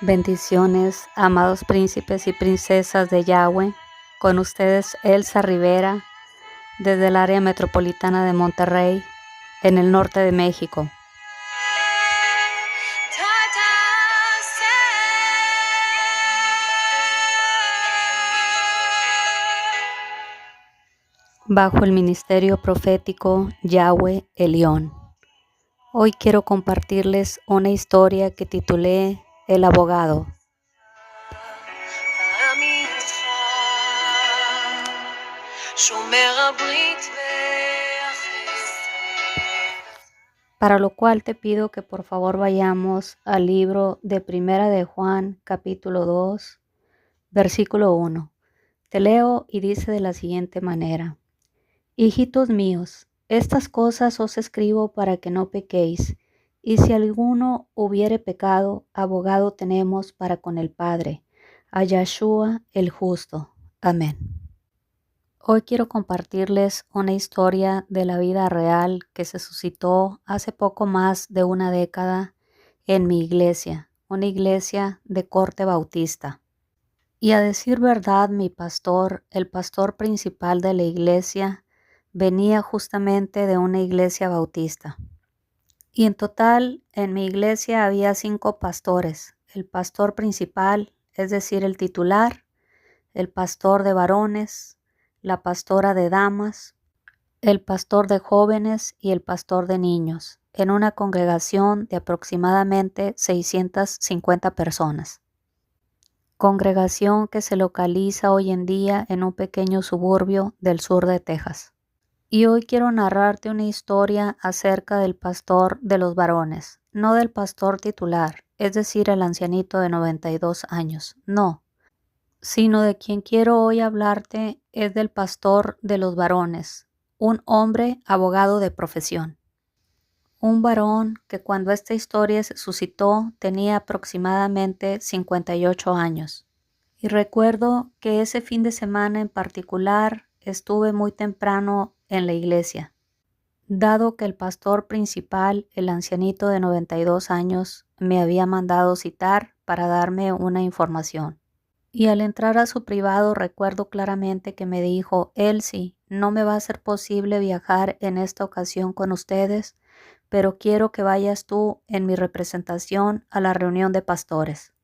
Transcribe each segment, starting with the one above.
Bendiciones, amados príncipes y princesas de Yahweh. Con ustedes Elsa Rivera, desde el área metropolitana de Monterrey, en el norte de México. Bajo el ministerio profético Yahweh Elión. Hoy quiero compartirles una historia que titulé El abogado. Para lo cual te pido que por favor vayamos al libro de Primera de Juan, capítulo 2, versículo 1. Te leo y dice de la siguiente manera: Hijitos míos, estas cosas os escribo para que no pequéis, y si alguno hubiere pecado, abogado tenemos para con el Padre, a Yahshua el justo. Amén. Hoy quiero compartirles una historia de la vida real que se suscitó hace poco más de una década en mi iglesia, una iglesia de corte bautista. Y a decir verdad, mi pastor, el pastor principal de la iglesia, venía justamente de una iglesia bautista. Y en total, en mi iglesia había 5 pastores: el pastor principal, es decir, el titular, el pastor de varones, la pastora de damas, el pastor de jóvenes y el pastor de niños, en una congregación de aproximadamente 650 personas. Congregación que se localiza hoy en día en un pequeño suburbio del sur de Texas. Y hoy quiero narrarte una historia acerca del pastor de los varones, no del pastor titular, es decir, el ancianito de 92 años, no, sino de quien quiero hoy hablarte es del pastor de los varones, un hombre abogado de profesión. Un varón que cuando esta historia se suscitó tenía aproximadamente 58 años. Y recuerdo que ese fin de semana en particular estuve muy temprano en la iglesia, dado que el pastor principal, el ancianito de 92 años, me había mandado citar para darme una información. Y al entrar a su privado recuerdo claramente que me dijo: Elsie, no me va a ser posible viajar en esta ocasión con ustedes, pero quiero que vayas tú en mi representación a la reunión de pastores.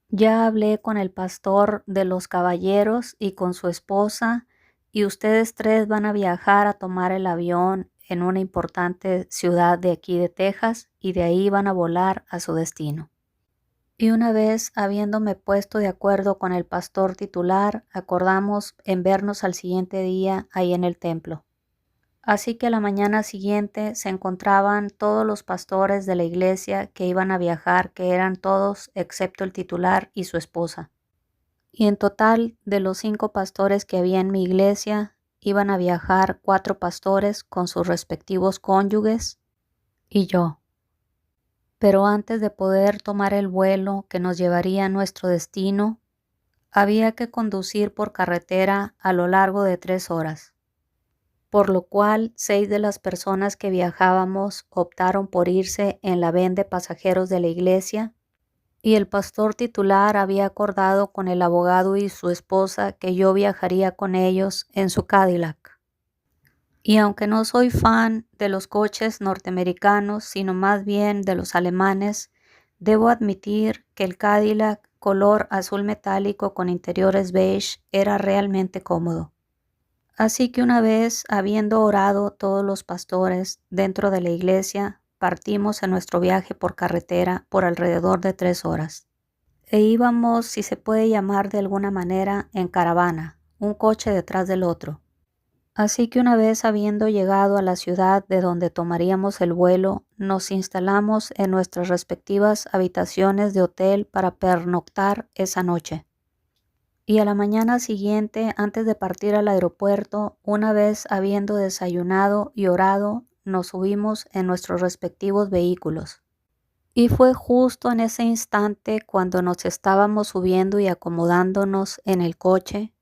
Ya hablé con el pastor de los caballeros y con su esposa, y ustedes 3 van a viajar a tomar el avión en una importante ciudad de aquí de Texas, y de ahí van a volar a su destino. Y una vez habiéndome puesto de acuerdo con el pastor titular, acordamos en vernos al siguiente día ahí en el templo. Así que a la mañana siguiente se encontraban todos los pastores de la iglesia que iban a viajar, que eran todos excepto el titular y su esposa. Y en total, de los 5 pastores que había en mi iglesia, iban a viajar 4 pastores con sus respectivos cónyuges y yo. Pero antes de poder tomar el vuelo que nos llevaría a nuestro destino, había que conducir por carretera a lo largo de 3 horas. Por lo cual 6 de las personas que viajábamos optaron por irse en la van de pasajeros de la iglesia, y el pastor titular había acordado con el abogado y su esposa que yo viajaría con ellos en su Cadillac. Y aunque no soy fan de los coches norteamericanos, sino más bien de los alemanes, debo admitir que el Cadillac color azul metálico con interiores beige era realmente cómodo. Así que una vez, habiendo orado todos los pastores dentro de la iglesia, partimos en nuestro viaje por carretera por alrededor de 3 horas. E íbamos, si se puede llamar de alguna manera, en caravana, un coche detrás del otro. Así que una vez habiendo llegado a la ciudad de donde tomaríamos el vuelo, nos instalamos en nuestras respectivas habitaciones de hotel para pernoctar esa noche. Y a la mañana siguiente, antes de partir al aeropuerto, una vez habiendo desayunado y orado, nos subimos en nuestros respectivos vehículos. Y fue justo en ese instante, cuando nos estábamos subiendo y acomodándonos en el coche,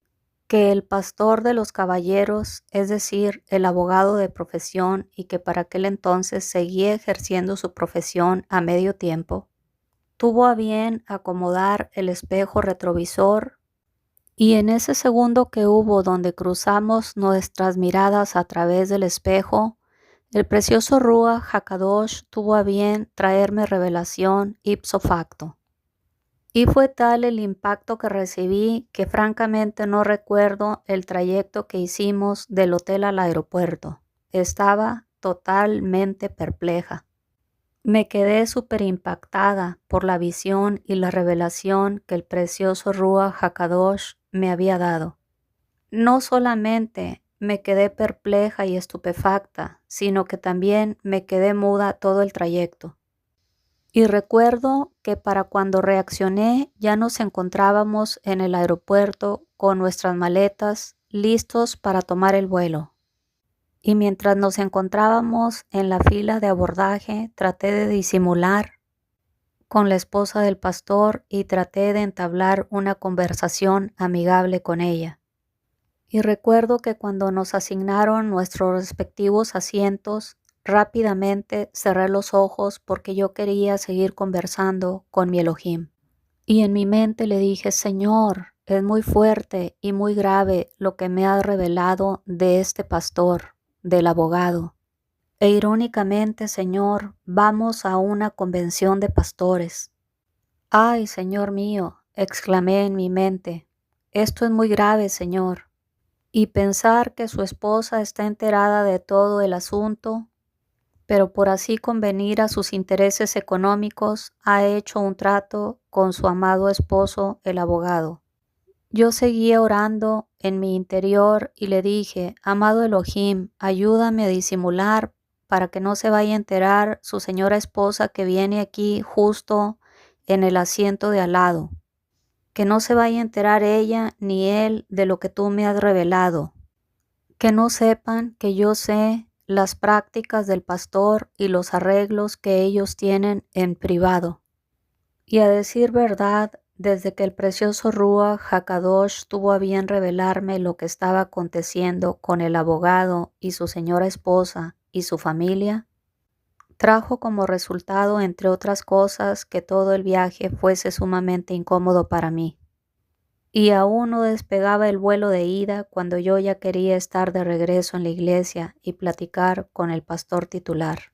que el pastor de los caballeros, es decir, el abogado de profesión y que para aquel entonces seguía ejerciendo su profesión a medio tiempo, tuvo a bien acomodar el espejo retrovisor, y en ese segundo que hubo donde cruzamos nuestras miradas a través del espejo, el precioso Ruach HaKadosh tuvo a bien traerme revelación ipso facto. Y fue tal el impacto que recibí que francamente no recuerdo el trayecto que hicimos del hotel al aeropuerto. Estaba totalmente perpleja. Me quedé súper impactada por la visión y la revelación que el precioso Ruach HaKadosh me había dado. No solamente me quedé perpleja y estupefacta, sino que también me quedé muda todo el trayecto. Y recuerdo que para cuando reaccioné ya nos encontrábamos en el aeropuerto con nuestras maletas listos para tomar el vuelo. Y mientras nos encontrábamos en la fila de abordaje, traté de disimular con la esposa del pastor y traté de entablar una conversación amigable con ella. Y recuerdo que cuando nos asignaron nuestros respectivos asientos, rápidamente cerré los ojos porque yo quería seguir conversando con mi Elohim. Y en mi mente le dije: Señor, es muy fuerte y muy grave lo que me has revelado de este pastor, del abogado. E irónicamente, Señor, vamos a una convención de pastores. Ay, Señor mío, exclamé en mi mente, esto es muy grave, Señor. Y pensar que su esposa está enterada de todo el asunto, pero por así convenir a sus intereses económicos, ha hecho un trato con su amado esposo, el abogado. Yo seguía orando en mi interior y le dije: amado Elohim, ayúdame a disimular para que no se vaya a enterar su señora esposa que viene aquí justo en el asiento de al lado. Que no se vaya a enterar ella ni él de lo que tú me has revelado. Que no sepan que yo sé las prácticas del pastor y los arreglos que ellos tienen en privado. Y a decir verdad, desde que el precioso Ruach HaKadosh tuvo a bien revelarme lo que estaba aconteciendo con el abogado y su señora esposa y su familia, trajo como resultado, entre otras cosas, que todo el viaje fuese sumamente incómodo para mí. Y aún no despegaba el vuelo de ida cuando yo ya quería estar de regreso en la iglesia y platicar con el pastor titular.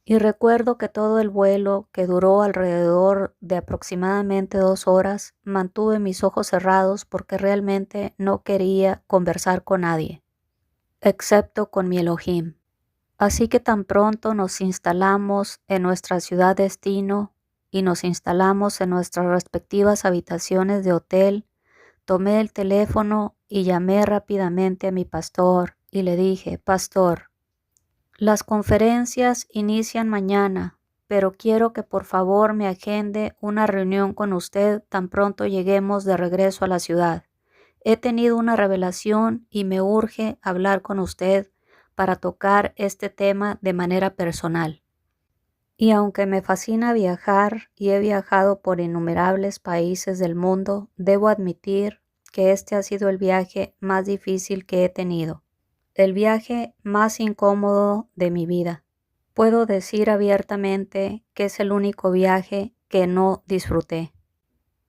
Y recuerdo que todo el vuelo, que duró alrededor de aproximadamente 2 horas, mantuve mis ojos cerrados porque realmente no quería conversar con nadie, excepto con mi Elohim. Así que tan pronto nos instalamos en nuestra ciudad destino y nos instalamos en nuestras respectivas habitaciones de hotel, tomé el teléfono y llamé rápidamente a mi pastor y le dije: Pastor, las conferencias inician mañana, pero quiero que por favor me agende una reunión con usted tan pronto lleguemos de regreso a la ciudad. He tenido una revelación y me urge hablar con usted para tocar este tema de manera personal. Y aunque me fascina viajar y he viajado por innumerables países del mundo, debo admitir que este ha sido el viaje más difícil que he tenido, el viaje más incómodo de mi vida. Puedo decir abiertamente que es el único viaje que no disfruté.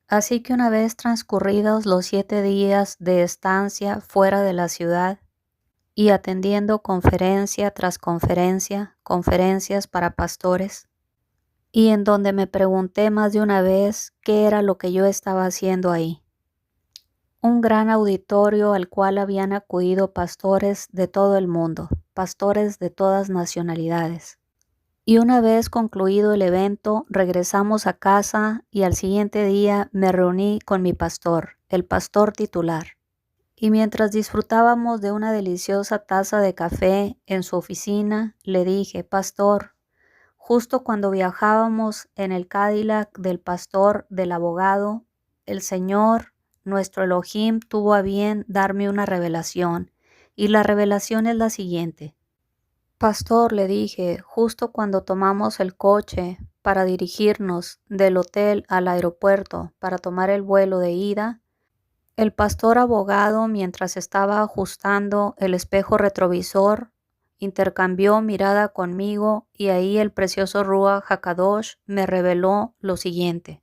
Así que una vez transcurridos los 7 días de estancia fuera de la ciudad y atendiendo conferencia tras conferencia, conferencias para pastores, y en donde me pregunté más de una vez qué era lo que yo estaba haciendo ahí. Un gran auditorio al cual habían acudido pastores de todo el mundo, pastores de todas nacionalidades. Y una vez concluido el evento, regresamos a casa y al siguiente día me reuní con mi pastor, el pastor titular. Y mientras disfrutábamos de una deliciosa taza de café en su oficina, le dije: Pastor, justo cuando viajábamos en el Cadillac del pastor del abogado, el Señor nuestro Elohim tuvo a bien darme una revelación, y la revelación es la siguiente. Pastor, le dije, justo cuando tomamos el coche para dirigirnos del hotel al aeropuerto para tomar el vuelo de ida, el pastor abogado, mientras estaba ajustando el espejo retrovisor, intercambió mirada conmigo y ahí el precioso Ruach HaKadosh me reveló lo siguiente.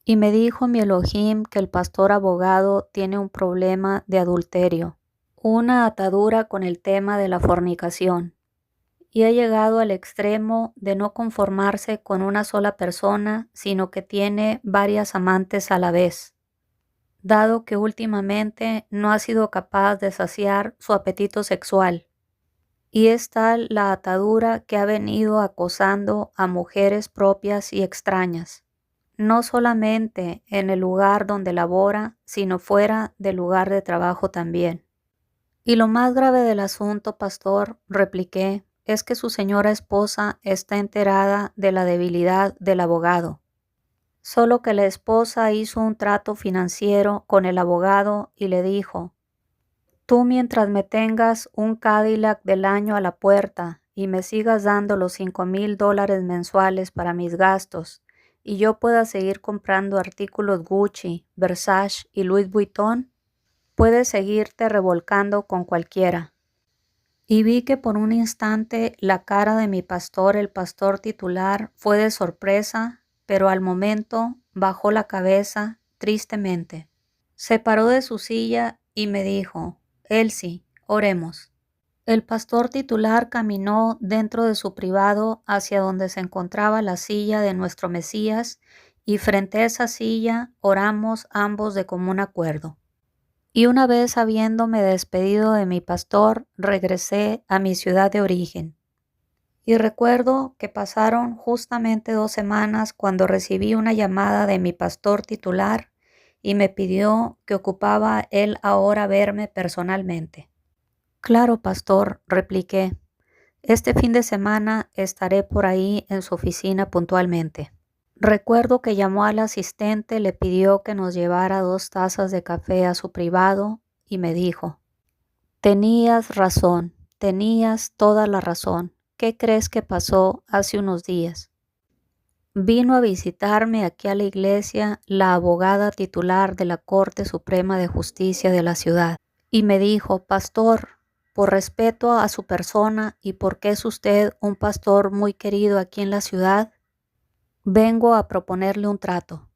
Y me dijo mi Elohim que el pastor abogado tiene un problema de adulterio, una atadura con el tema de la fornicación, y ha llegado al extremo de no conformarse con una sola persona, sino que tiene varias amantes a la vez, dado que últimamente no ha sido capaz de saciar su apetito sexual. Y es tal la atadura que ha venido acosando a mujeres propias y extrañas, no solamente en el lugar donde labora, sino fuera del lugar de trabajo también. Y lo más grave del asunto, pastor, repliqué, es que su señora esposa está enterada de la debilidad del abogado. Solo que la esposa hizo un trato financiero con el abogado y le dijo, tú mientras me tengas un Cadillac del año a la puerta y me sigas dando los $5,000 mensuales para mis gastos y yo pueda seguir comprando artículos Gucci, Versace y Louis Vuitton, puedes seguirte revolcando con cualquiera. Y vi que por un instante la cara de mi pastor, el pastor titular, fue de sorpresa, pero al momento bajó la cabeza tristemente. Se paró de su silla y me dijo, Elsie, oremos. El pastor titular caminó dentro de su privado hacia donde se encontraba la silla de nuestro Mesías y frente a esa silla oramos ambos de común acuerdo. Y una vez habiéndome despedido de mi pastor, regresé a mi ciudad de origen. Y recuerdo que pasaron justamente 2 semanas cuando recibí una llamada de mi pastor titular y me pidió que ocupaba él ahora verme personalmente. Claro, pastor, repliqué. Este fin de semana estaré por ahí en su oficina puntualmente. Recuerdo que llamó al asistente, le pidió que nos llevara 2 tazas de café a su privado y me dijo, tenías razón, tenías toda la razón. ¿Qué crees que pasó hace unos días? Vino a visitarme aquí a la iglesia la abogada titular de la Corte Suprema de Justicia de la ciudad y me dijo, pastor, por respeto a su persona y porque es usted un pastor muy querido aquí en la ciudad, vengo a proponerle un trato.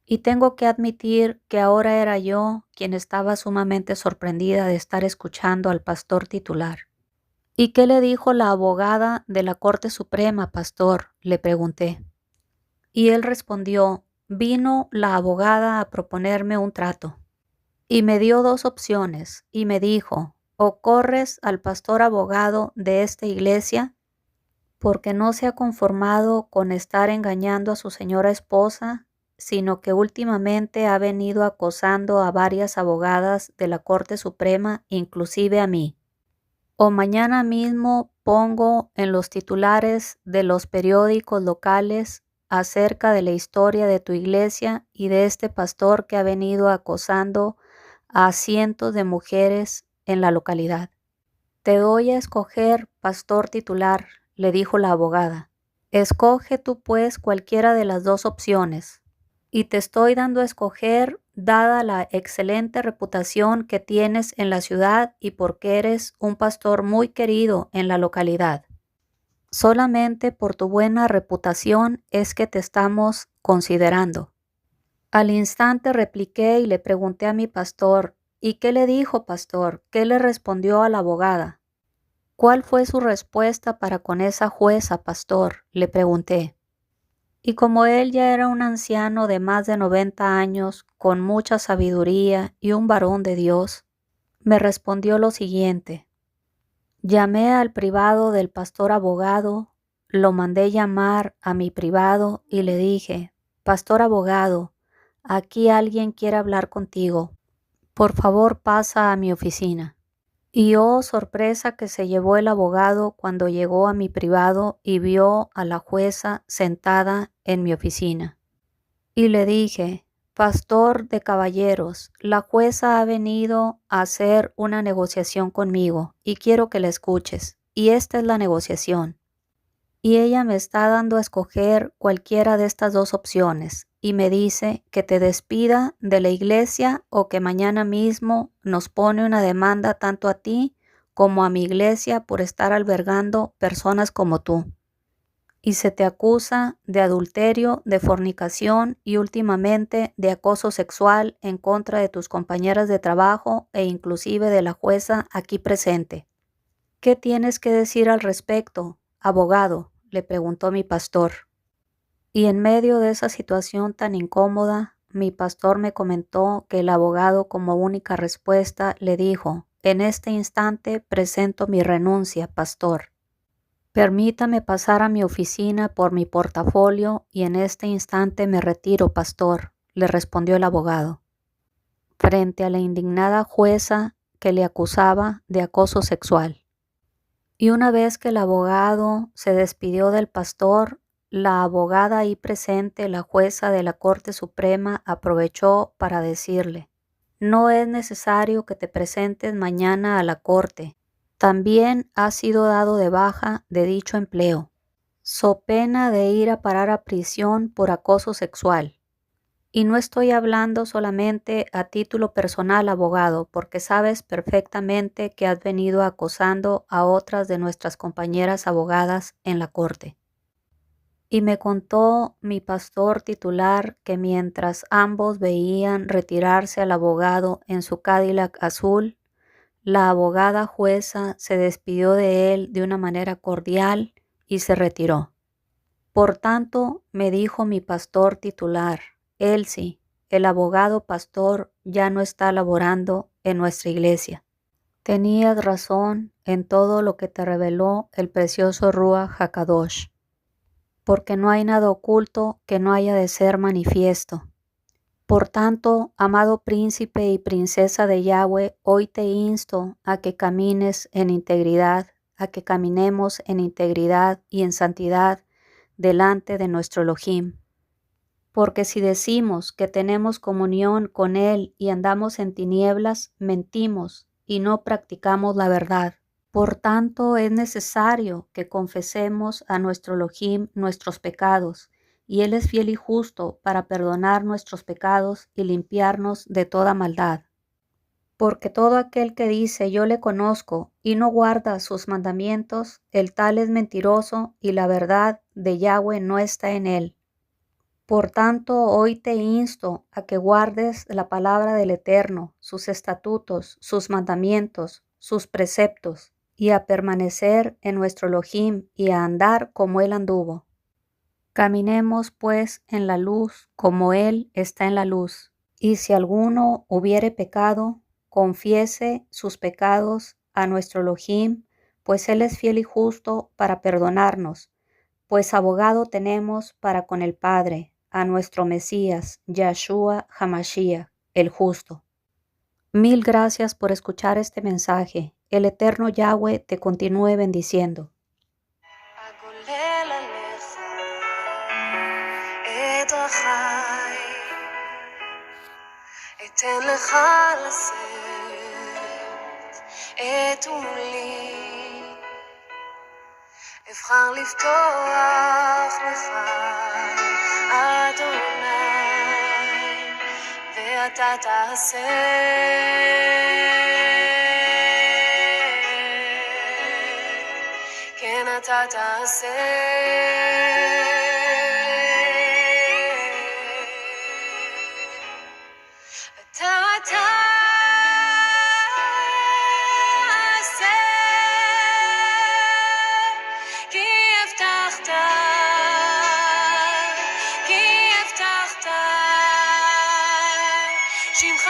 Y tengo que admitir que ahora era yo quien estaba sumamente sorprendida de estar escuchando al pastor titular. ¿Y qué le dijo la abogada de la Corte Suprema, pastor?, le pregunté. Y él respondió, vino la abogada a proponerme un trato. Y me dio 2 opciones y me dijo, o corres al pastor abogado de esta iglesia, porque no se ha conformado con estar engañando a su señora esposa, sino que últimamente ha venido acosando a varias abogadas de la Corte Suprema, inclusive a mí. O mañana mismo pongo en los titulares de los periódicos locales acerca de la historia de tu iglesia y de este pastor que ha venido acosando a cientos de mujeres en la localidad. Te doy a escoger, pastor titular, le dijo la abogada. Escoge tú pues cualquiera de las 2 opciones. Y te estoy dando a escoger dada la excelente reputación que tienes en la ciudad y porque eres un pastor muy querido en la localidad. Solamente por tu buena reputación es que te estamos considerando. Al instante repliqué y le pregunté a mi pastor, ¿y qué le dijo, pastor? ¿Qué le respondió a la abogada? ¿Cuál fue su respuesta para con esa jueza, pastor?, le pregunté. Y como él ya era un anciano de más de 90 años, con mucha sabiduría y un varón de Dios, me respondió lo siguiente. Llamé al privado del pastor abogado, lo mandé llamar a mi privado y le dije, pastor abogado, aquí alguien quiere hablar contigo. Por favor, pasa a mi oficina. Y oh, sorpresa que se llevó el abogado cuando llegó a mi privado y vio a la jueza sentada en mi oficina. Y le dije, Pastor de caballeros, la jueza ha venido a hacer una negociación conmigo y quiero que la escuches. Y esta es la negociación. Y ella me está dando a escoger cualquiera de estas dos opciones y me dice que te despida de la iglesia o que mañana mismo nos pone una demanda tanto a ti como a mi iglesia por estar albergando personas como tú. Y se te acusa de adulterio, de fornicación y últimamente de acoso sexual en contra de tus compañeras de trabajo e inclusive de la jueza aquí presente. ¿Qué tienes que decir al respecto, abogado?, le preguntó mi pastor. Y en medio de esa situación tan incómoda, mi pastor me comentó que el abogado como única respuesta le dijo: en este instante presento mi renuncia, pastor. Permítame pasar a mi oficina por mi portafolio y en este instante me retiro, pastor, le respondió el abogado, frente a la indignada jueza que le acusaba de acoso sexual. Y una vez que el abogado se despidió del pastor, la abogada ahí presente, la jueza de la Corte Suprema, aprovechó para decirle: no es necesario que te presentes mañana a la corte. También has sido dado de baja de dicho empleo, so pena de ir a parar a prisión por acoso sexual. Y no estoy hablando solamente a título personal, abogado, porque sabes perfectamente que has venido acosando a otras de nuestras compañeras abogadas en la corte. Y me contó mi pastor titular que mientras ambos veían retirarse al abogado en su Cadillac azul, la abogada jueza se despidió de él de una manera cordial y se retiró. Por tanto, me dijo mi pastor titular: Elsie, el abogado pastor ya no está laborando en nuestra iglesia. Tenías razón en todo lo que te reveló el precioso Ruach HaKadosh, porque no hay nada oculto que no haya de ser manifiesto. Por tanto, amado príncipe y princesa de Yahweh, hoy te insto a que camines en integridad, a que caminemos en integridad y en santidad delante de nuestro Elohim. Porque si decimos que tenemos comunión con Él y andamos en tinieblas, mentimos y no practicamos la verdad. Por tanto, es necesario que confesemos a nuestro Elohim nuestros pecados, y Él es fiel y justo para perdonar nuestros pecados y limpiarnos de toda maldad. Porque todo aquel que dice yo le conozco y no guarda sus mandamientos, el tal es mentiroso y la verdad de Yahweh no está en él. Por tanto, hoy te insto a que guardes la palabra del Eterno, sus estatutos, sus mandamientos, sus preceptos, y a permanecer en nuestro Elohim y a andar como Él anduvo. Caminemos pues en la luz como Él está en la luz. Y si alguno hubiere pecado, confiese sus pecados a nuestro Elohim, pues Él es fiel y justo para perdonarnos. Pues abogado tenemos para con el Padre, a nuestro Mesías, Yahshua HaMashiach, el justo. Mil gracias por escuchar este mensaje. El eterno Yahweh te continúe bendiciendo. אתן לך לשאת את עמלי, אבחר לפתוח לך אדוני, ואתה תעשה, כן אתה תעשה. שמך